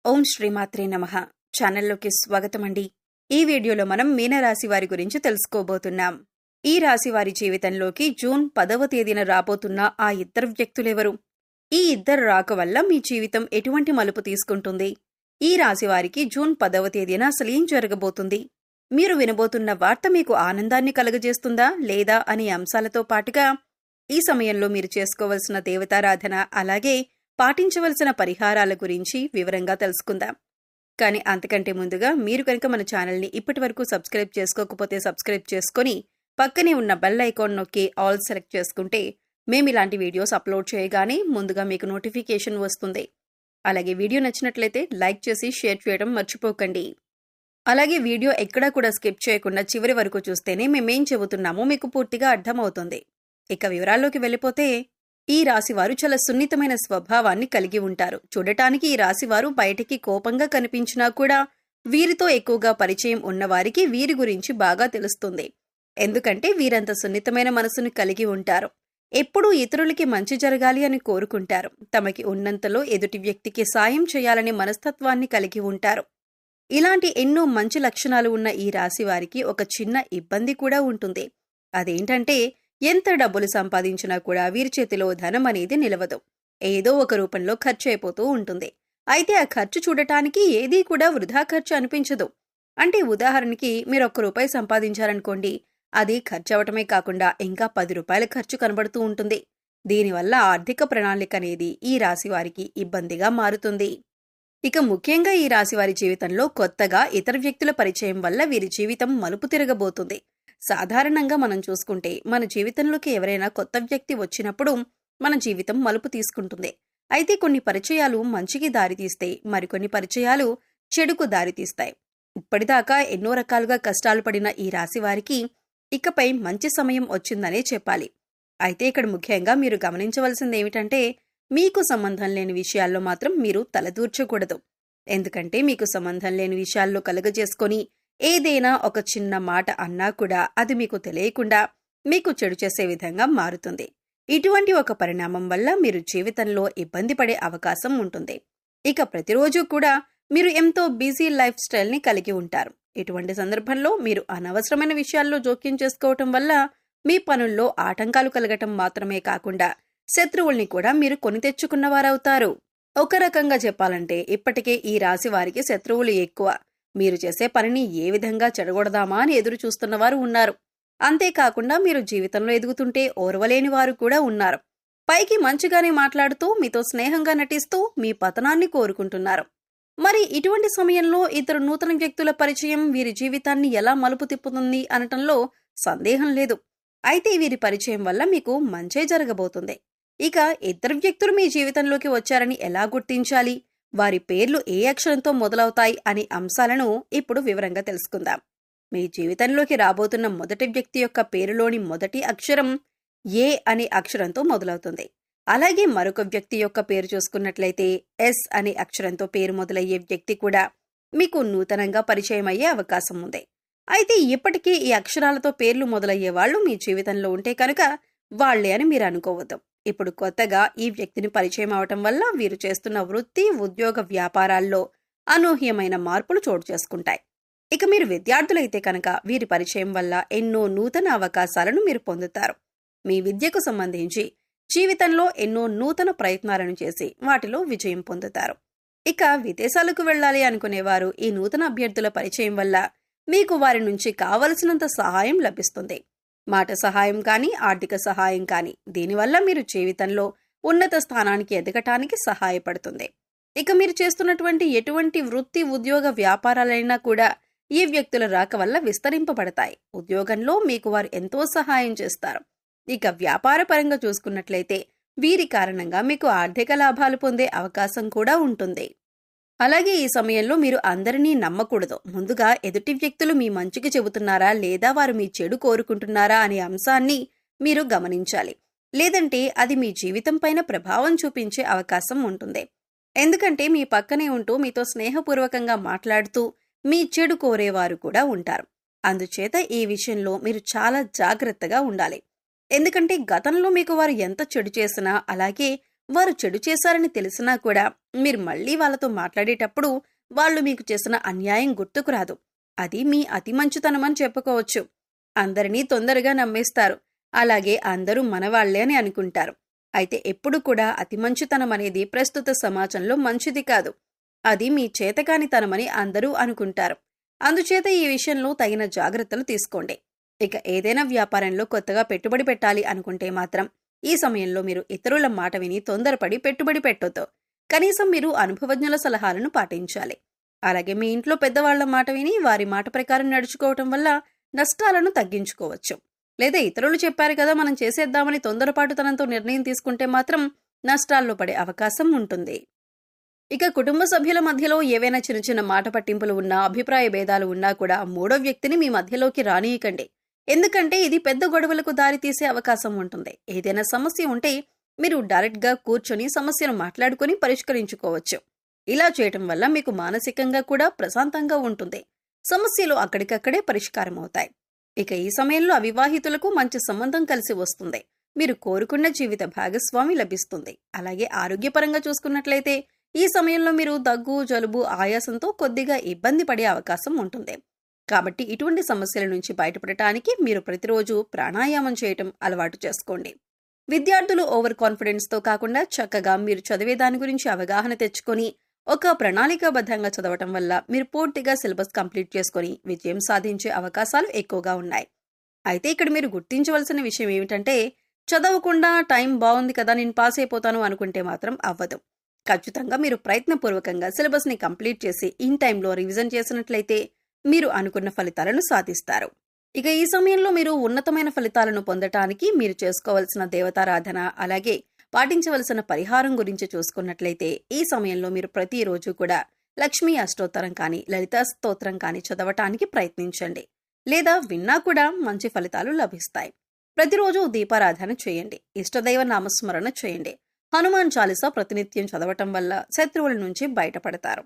ఓం శ్రీమాత్రే నమః. ఛానల్లోకి స్వాగతం అండి. ఈ వీడియోలో మనం మీనరాశి వారి గురించి తెలుసుకోబోతున్నాం. ఈ రాశి వారి జీవితంలోకి జూన్ 10వ తేదీన రాబోతున్న ఆ ఇద్దరు వ్యక్తులెవరు? ఈ ఇద్దరు రాక వల్ల మీ జీవితం ఎటువంటి మలుపు తీసుకుంటుంది? ఈ రాశి వారికి జూన్ 10వ తేదీన అసలేం జరగబోతుంది? మీరు వినబోతున్న వార్త మీకు ఆనందాన్ని కలుగజేస్తుందా లేదా అనే అంశాలతో పాటుగా ఈ సమయంలో మీరు చేసుకోవలసిన దేవతారాధన అలాగే పాటించవలసిన పరిహారాల గురించి వివరంగా తెలుసుకుందాం. కానీ అంతకంటే ముందుగా మీరు కనుక మన ఛానల్ని ఇప్పటి వరకు సబ్స్క్రైబ్ చేసుకోకపోతే సబ్స్క్రైబ్ చేసుకొని పక్కనే ఉన్న బెల్ ఐకాన్ నొక్కి ఆల్ సెలెక్ట్ చేసుకుంటే మేము ఇలాంటి వీడియోస్ అప్లోడ్ చేయగానే ముందుగా మీకు నోటిఫికేషన్ వస్తుంది. అలాగే వీడియో నచ్చినట్లయితే లైక్ చేసి షేర్ చేయడం మర్చిపోకండి. అలాగే వీడియో ఎక్కడా కూడా స్కిప్ చేయకుండా చివరి వరకు చూస్తేనే మేమేం చెబుతున్నామో మీకు పూర్తిగా అర్థమవుతుంది. ఇక వివరాల్లోకి వెళ్ళిపోతే ఈ రాశివారు చాలా సున్నితమైన స్వభావాన్ని కలిగి ఉంటారు. చూడటానికి ఈ రాశివారు బయటికి కోపంగా కనిపించినా కూడా వీరితో ఎక్కువగా పరిచయం ఉన్నవారికి వీరి గురించి బాగా తెలుస్తుంది. ఎందుకంటే వీరంత సున్నితమైన మనసును కలిగి ఉంటారు. ఎప్పుడూ ఇతరులకి మంచి జరగాలి అని కోరుకుంటారు. తమకి ఉన్నంతలో ఎదుటి వ్యక్తికి సాయం చేయాలనే మనస్తత్వాన్ని కలిగి ఉంటారు. ఇలాంటి ఎన్నో మంచి లక్షణాలు ఉన్న ఈ రాశి వారికి ఒక చిన్న ఇబ్బంది కూడా ఉంటుంది. అదేంటంటే ఎంత డబ్బులు సంపాదించినా కూడా వీరి చేతిలో ధనం అనేది నిలవదు. ఏదో ఒక రూపంలో ఖర్చు అయిపోతూ ఉంటుంది. అయితే ఆ ఖర్చు చూడటానికి ఏదీ కూడా వృధా ఖర్చు అనిపించదు. అంటే ఉదాహరణకి మీరు ₹1 సంపాదించారనుకోండి, అది ఖర్చు అవటమే కాకుండా ఇంకా ₹10 ఖర్చు కనబడుతూ ఉంటుంది. దీనివల్ల ఆర్థిక ప్రణాళిక అనేది ఈ రాశి వారికి ఇబ్బందిగా మారుతుంది. ఇక ముఖ్యంగా ఈ రాశి వారి జీవితంలో కొత్తగా ఇతర వ్యక్తుల పరిచయం వల్ల వీరి జీవితం మలుపు తిరగబోతుంది. సాధారణంగా మనం చూసుకుంటే మన జీవితంలోకి ఎవరైనా కొత్త వ్యక్తి వచ్చినప్పుడు మన జీవితం మలుపు తీసుకుంటుంది. అయితే కొన్ని పరిచయాలు మంచికి దారితీస్తే మరికొన్ని పరిచయాలు చెడుకు దారితీస్తాయి. ఇప్పటిదాకా ఎన్నో రకాలుగా కష్టాలు పడిన ఈ రాశి వారికి ఇకపై మంచి సమయం వచ్చిందనే చెప్పాలి. అయితే ఇక్కడ ముఖ్యంగా మీరు గమనించవలసింది ఏమిటంటే మీకు సంబంధం లేని విషయాల్లో మాత్రం మీరు తలదూర్చకూడదు. ఎందుకంటే మీకు సంబంధం లేని విషయాల్లో కలుగజేసుకొని ఏదైనా ఒక చిన్న మాట అన్నా కూడా అది మీకు తెలియకుండా మీకు చెడు చేసే విధంగా మారుతుంది. ఇటువంటి ఒక పరిణామం వల్ల మీరు జీవితంలో ఇబ్బంది పడే అవకాశం ఉంటుంది. ఇక ప్రతిరోజు కూడా మీరు ఎంతో బిజీ లైఫ్ స్టైల్ని కలిగి ఉంటారు. ఇటువంటి సందర్భంలో మీరు అనవసరమైన విషయాల్లో జోక్యం చేసుకోవటం వల్ల మీ పనుల్లో ఆటంకాలు కలగటం మాత్రమే కాకుండా శత్రువుల్ని కూడా మీరు కొని తెచ్చుకున్నవారవుతారు. ఒక రకంగా చెప్పాలంటే ఇప్పటికే ఈ రాశి వారికి శత్రువులు ఎక్కువ. మీరు చేసే పనిని ఏ విధంగా చెడగొడదామా అని ఎదురు చూస్తున్నవారు ఉన్నారు. అంతేకాకుండా మీరు జీవితంలో ఎదుగుతుంటే ఓర్వలేని వారు కూడా ఉన్నారు. పైకి మంచిగానే మాట్లాడుతూ మీతో స్నేహంగా నటిస్తూ మీ పతనాన్ని కోరుకుంటున్నారు. మరి ఇటువంటి సమయంలో ఇద్దరు నూతన వ్యక్తుల పరిచయం వీరి జీవితాన్ని ఎలా మలుపు తిప్పుతుంది అనటంలో సందేహం లేదు. అయితే వీరి పరిచయం వల్ల మీకు మంచే జరగబోతుంది. ఇక ఇద్దరు వ్యక్తులు మీ జీవితంలోకి వచ్చారని ఎలా గుర్తించాలి, వారి పేర్లు ఏ అక్షరంతో మొదలవుతాయి అనే అంశాలను ఇప్పుడు వివరంగా తెలుసుకుందాం. మీ జీవితంలోకి రాబోతున్న మొదటి వ్యక్తి యొక్క పేరులోని మొదటి అక్షరం ఏ అనే అక్షరంతో మొదలవుతుంది. అలాగే మరొక వ్యక్తి యొక్క పేరు చూసుకున్నట్లయితే ఎస్ అనే అక్షరంతో పేరు మొదలయ్యే వ్యక్తి కూడా మీకు నూతనంగా పరిచయం అయ్యే అవకాశం ఉంది. అయితే ఇప్పటికీ ఈ అక్షరాలతో పేర్లు మొదలయ్యే వాళ్ళు మీ జీవితంలో ఉంటే కనుక వాళ్లే అని మీరు అనుకోవద్దు. ఇప్పుడు కొత్తగా ఈ వ్యక్తిని పరిచయం అవటం వల్ల వీరు చేస్తున్న వృత్తి, ఉద్యోగ, వ్యాపారాల్లో అనూహ్యమైన మార్పులు చోటు చేసుకుంటాయి. ఇక మీరు విద్యార్థులైతే కనుక వీరి పరిచయం వల్ల ఎన్నో నూతన అవకాశాలను మీరు పొందుతారు. మీ విద్యకు సంబంధించి జీవితంలో ఎన్నో నూతన ప్రయత్నాలను చేసి వాటిలో విజయం పొందుతారు. ఇక విదేశాలకు వెళ్లాలి అనుకునేవారు ఈ నూతన అభ్యర్థుల పరిచయం వల్ల మీకు వారి నుంచి కావలసినంత సహాయం లభిస్తుంది. మాట సహాయం కానీ, ఆర్థిక సహాయం కానీ, దీనివల్ల మీరు జీవితంలో ఉన్నత స్థానానికి ఎదగటానికి సహాయపడుతుంది. ఇక మీరు చేస్తున్నటువంటి ఎటువంటి వృత్తి, ఉద్యోగ, వ్యాపారాలైనా కూడా ఈ వ్యక్తుల రాక వల్ల విస్తరింపబడతాయి. ఉద్యోగంలో మీకు వారు ఎంతో సహాయం చేస్తారు. ఇక వ్యాపార పరంగా చూసుకున్నట్లయితే వీరి కారణంగా మీకు ఆర్థిక లాభాలు పొందే అవకాశం కూడా ఉంటుంది. అలాగే ఈ సమయంలో మీరు అందరినీ నమ్మకూడదు. ముందుగా ఎదుటి వ్యక్తులు మీ మంచికి చెబుతున్నారా లేదా వారు మీ చెడు కోరుకుంటున్నారా అనే అంశాన్ని మీరు గమనించాలి. లేదంటే అది మీ జీవితం పైన ప్రభావం చూపించే అవకాశం ఉంటుంది. ఎందుకంటే మీ పక్కనే ఉంటూ మీతో స్నేహపూర్వకంగా మాట్లాడుతూ మీ చెడు కోరేవారు కూడా ఉంటారు. అందుచేత ఈ విషయంలో మీరు చాలా జాగ్రత్తగా ఉండాలి. ఎందుకంటే గతంలో మీకు వారు ఎంత చెడు చేసినా అలాగే వారు చెడు చేశారని తెలిసినా కూడా మీరు మళ్ళీ వాళ్ళతో మాట్లాడేటప్పుడు వాళ్ళు మీకు చేసిన అన్యాయం గుర్తుకు రాదు. అది మీ అతి మంచితనమని చెప్పుకోవచ్చు. అందరినీ తొందరగా నమ్మేస్తారు. అలాగే అందరూ మనవాళ్లే అని అనుకుంటారు. అయితే ఎప్పుడు కూడా అతి మంచితనం అనేది ప్రస్తుత సమాజంలో మంచిది కాదు. అది మీ చేతకానితనమని అందరూ అనుకుంటారు. అందుచేత ఈ విషయంలో తగిన జాగ్రత్తలు తీసుకోండి. ఇక ఏదైనా వ్యాపారంలో కొత్తగా పెట్టుబడి పెట్టాలి అనుకుంటే మాత్రం ఈ సమయంలో మీరు ఇతరుల మాట విని తొందరపడి పెట్టుబడి పెట్టొద్దు. కనీసం మీరు అనుభవజ్ఞుల సలహాలను పాటించాలి. అలాగే మీ ఇంట్లో పెద్దవాళ్ల మాట విని వారి మాట ప్రకారం నడుచుకోవటం వల్ల నష్టాలను తగ్గించుకోవచ్చు. లేదా ఇతరులు చెప్పారు కదా మనం చేసేద్దామని తొందరపాటుతనంతో నిర్ణయం తీసుకుంటే మాత్రం నష్టాల్లో పడే అవకాశం ఉంటుంది. ఇక కుటుంబ సభ్యుల మధ్యలో ఏవైనా చిన్న చిన్న మాట పట్టింపులు ఉన్నా, అభిప్రాయ భేదాలు ఉన్నా కూడా మూడో వ్యక్తిని మీ మధ్యలోకి రానియకండి. ఎందుకంటే ఇది పెద్ద గొడవలకు దారితీసే అవకాశం ఉంటుంది. ఏదైనా సమస్య ఉంటే మీరు డైరెక్ట్గా కూర్చొని సమస్యను మాట్లాడుకుని పరిష్కరించుకోవచ్చు. ఇలా చేయటం వల్ల మీకు మానసికంగా కూడా ప్రశాంతంగా ఉంటుంది. సమస్యలు అక్కడికక్కడే పరిష్కారం అవుతాయి. ఇక ఈ సమయంలో అవివాహితులకు మంచి సంబంధం కలిసి వస్తుంది. మీరు కోరుకున్న జీవిత భాగస్వామి లభిస్తుంది. అలాగే ఆరోగ్యపరంగా చూసుకున్నట్లయితే ఈ సమయంలో మీరు దగ్గు, జలుబు, ఆయాసంతో కొద్దిగా ఇబ్బంది పడే అవకాశం ఉంటుంది. కాబట్టి ఇటువంటి సమస్యల నుంచి బయటపడటానికి మీరు ప్రతిరోజు ప్రాణాయామం చేయటం అలవాటు చేసుకోండి. విద్యార్థులు ఓవర్ కాన్ఫిడెన్స్తో కాకుండా చక్కగా మీరు చదివే దాని గురించి అవగాహన తెచ్చుకొని ఒక ప్రణాళికాబద్ధంగా చదవటం వల్ల మీరు పూర్తిగా సిలబస్ కంప్లీట్ చేసుకుని విజయం సాధించే అవకాశాలు ఎక్కువగా ఉన్నాయి. అయితే ఇక్కడ మీరు గుర్తించవలసిన విషయం ఏమిటంటే, చదవకుండా టైం బాగుంది కదా నేను పాస్ అయిపోతాను అనుకుంటే మాత్రం అవ్వదు. ఖచ్చితంగా మీరు ప్రయత్నపూర్వకంగా సిలబస్ని కంప్లీట్ చేసి ఇన్ టైంలో రివిజన్ చేసినట్లయితే మీరు అనుకున్న ఫలితాలను సాధిస్తారు. ఇక ఈ సమయంలో మీరు ఉన్నతమైన ఫలితాలను పొందటానికి మీరు చేసుకోవలసిన దేవతారాధన, అలాగే పాటించవలసిన పరిహారం గురించి చూసుకున్నట్లయితే ఈ సమయంలో మీరు ప్రతిరోజు కూడా లక్ష్మీ అష్టోత్తరం కానీ, లలితా స్తోత్రం కానీ చదవటానికి ప్రయత్నించండి. లేదా విన్నా కూడా మంచి ఫలితాలు లభిస్తాయి. ప్రతిరోజు దీపారాధన చేయండి. ఇష్టదైవ నామస్మరణ చేయండి. హనుమాన్ చాలీసా ప్రతినిత్యం చదవటం వల్ల శత్రువుల నుంచి బయటపడతారు.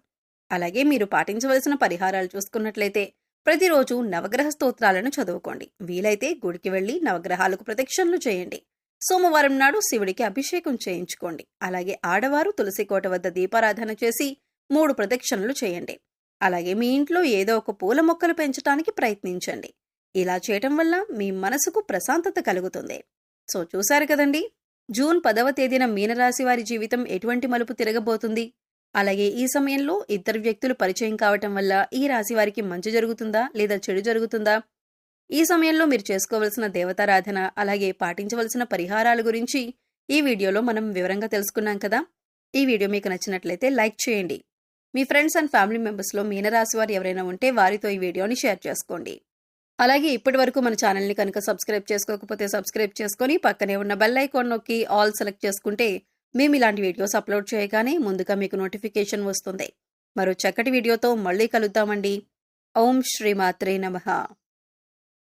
అలాగే మీరు పాటించవలసిన పరిహారాలు చూసుకున్నట్లయితే ప్రతిరోజు నవగ్రహ స్తోత్రాలను చదువుకోండి. వీలైతే గుడికి వెళ్లి నవగ్రహాలకు ప్రదక్షిణలు చేయండి. సోమవారం నాడు శివుడికి అభిషేకం చేయించుకోండి. అలాగే ఆడవారు తులసికోట వద్ద దీపారాధన చేసి 3 ప్రదక్షిణలు చేయండి. అలాగే మీ ఇంట్లో ఏదో ఒక పూల మొక్కలు పెంచడానికి ప్రయత్నించండి. ఇలా చేయటం వల్ల మీ మనసుకు ప్రశాంతత కలుగుతుంది. సో చూశారు కదండి, జూన్ 10వ తేదీన మీనరాశి వారి జీవితం ఎటువంటి మలుపు తిరగబోతుంది. అలాగే ఈ సమయంలో ఇద్దరు వ్యక్తులు పరిచయం కావటం వల్ల ఈ రాశి వారికి మంచి జరుగుతుందా లేదా చెడు జరుగుతుందా, ఈ సమయంలో మీరు చేసుకోవలసిన దేవతారాధన, అలాగే పాటించవలసిన పరిహారాల గురించి ఈ వీడియోలో మనం వివరంగా తెలుసుకున్నాం కదా. ఈ వీడియో మీకు నచ్చినట్లయితే లైక్ చేయండి. మీ ఫ్రెండ్స్ అండ్ ఫ్యామిలీ మెంబర్స్లో మీనరాశి వారు ఎవరైనా ఉంటే వారితో ఈ వీడియోని షేర్ చేసుకోండి. అలాగే ఇప్పటి వరకు మన ఛానల్ని కనుక సబ్స్క్రైబ్ చేసుకోకపోతే సబ్స్క్రైబ్ చేసుకొని పక్కనే ఉన్న బెల్ ఐకాన్ నొక్కి ఆల్ సెలెక్ట్ చేసుకుంటే మేము ఇలాంటి వీడియోస్ అప్లోడ్ చేయగానే ముందుగా మీకు నోటిఫికేషన్ వస్తుంది. మరో చక్కటి వీడియోతో మళ్ళీ కలుద్దామండి. ఓం శ్రీమాత్రే నమః.